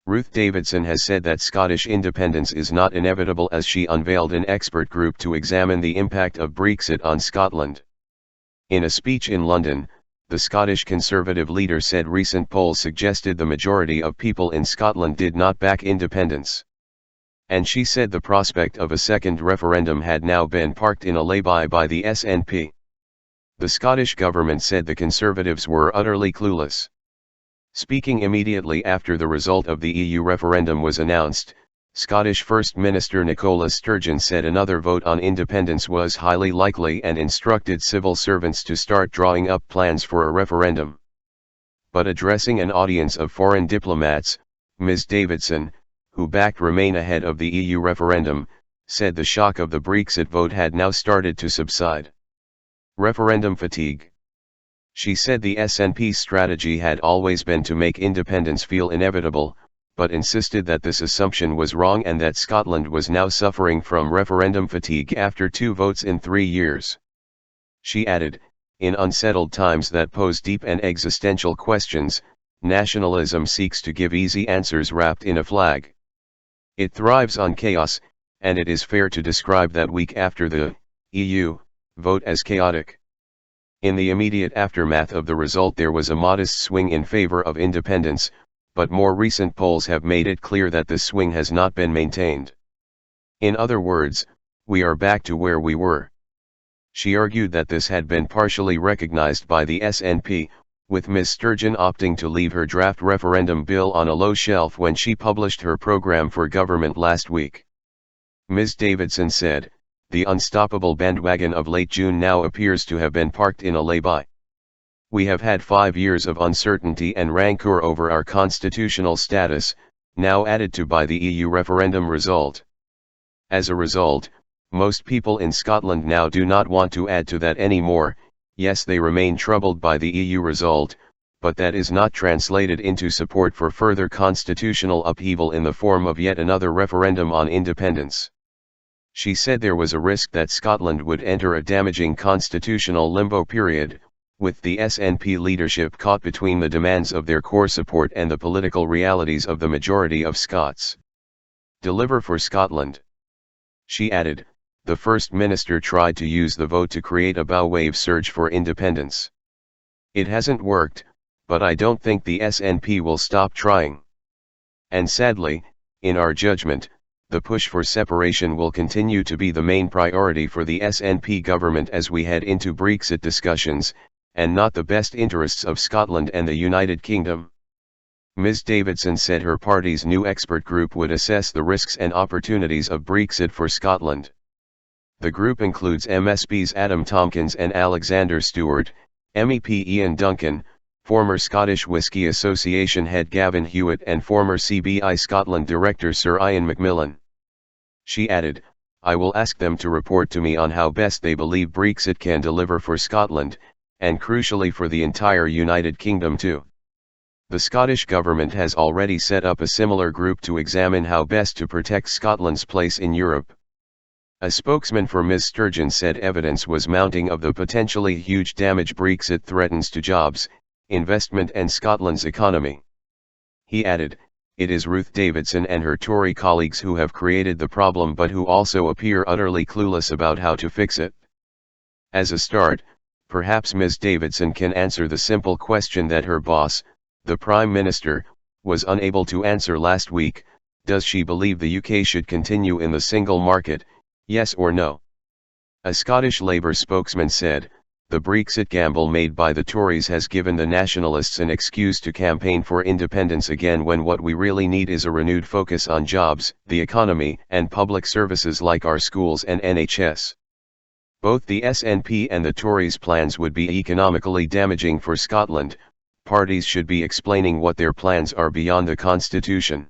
Ruth Davidson has said that Scottish independence is not inevitable as she unveiled an expert group to examine the impact of Brexit on Scotland. In a speech in London, the Scottish Conservative leader said recent polls suggested the majority of people in Scotland did not back independence. And she said the prospect of a second referendum had now been parked in a lay-by by the SNP. The Scottish government said the Conservatives were utterly clueless. Speaking immediately after the result of the EU referendum was announced, Scottish First Minister Nicola Sturgeon said another vote on independence was highly likely and instructed civil servants to start drawing up plans for a referendum. But addressing an audience of foreign diplomats, Ms. Davidson, who backed Remain ahead of the EU referendum, said the shock of the Brexit vote had now started to subside. Referendum fatigue. She said the SNP's strategy had always been to make independence feel inevitable, but insisted that this assumption was wrong and that Scotland was now suffering from referendum fatigue after 2 votes in 3 years. She added, in unsettled times that pose deep and existential questions, nationalism seeks to give easy answers wrapped in a flag. It thrives on chaos, and it is fair to describe that week after the EU vote as chaotic. In the immediate aftermath of the result there was a modest swing in favor of independence, but more recent polls have made it clear that this swing has not been maintained. In other words, we are back to where we were. She argued that this had been partially recognized by the SNP, with Ms. Sturgeon opting to leave her draft referendum bill on a low shelf when she published her programme for government last week. Ms. Davidson said, "The unstoppable bandwagon of late June now appears to have been parked in a lay-by. We have had 5 years of uncertainty and rancour over our constitutional status, now added to by the EU referendum result. As a result, most people in Scotland now do not want to add to that anymore. Yes, they remain troubled by the EU result, but that is not translated into support for further constitutional upheaval in the form of yet another referendum on independence." She said there was a risk that Scotland would enter a damaging constitutional limbo period, with the SNP leadership caught between the demands of their core support and the political realities of the majority of Scots. Deliver for Scotland. She added, the First Minister tried to use the vote to create a bow wave surge for independence. It hasn't worked, but I don't think the SNP will stop trying. And sadly, in our judgment, the push for separation will continue to be the main priority for the SNP government as we head into Brexit discussions, and not the best interests of Scotland and the United Kingdom. Ms. Davidson said her party's new expert group would assess the risks and opportunities of Brexit for Scotland. The group includes MSPs Adam Tompkins and Alexander Stewart, MEP Ian Duncan, former Scottish Whisky Association head Gavin Hewitt and former CBI Scotland director Sir Ian Macmillan. She added, I will ask them to report to me on how best they believe Brexit can deliver for Scotland, and crucially for the entire United Kingdom too. The Scottish Government has already set up a similar group to examine how best to protect Scotland's place in Europe. A spokesman for Ms. Sturgeon said evidence was mounting of the potentially huge damage Brexit threatens to jobs, investment and Scotland's economy. He added, it is Ruth Davidson and her Tory colleagues who have created the problem but who also appear utterly clueless about how to fix it. As a start, perhaps Ms. Davidson can answer the simple question that her boss, the Prime Minister, was unable to answer last week: does she believe the UK should continue in the single market, yes or no? A Scottish Labour spokesman said, the Brexit gamble made by the Tories has given the nationalists an excuse to campaign for independence again when what we really need is a renewed focus on jobs, the economy, and public services like our schools and NHS. Both the SNP and the Tories' plans would be economically damaging for Scotland. Parties should be explaining what their plans are beyond the Constitution.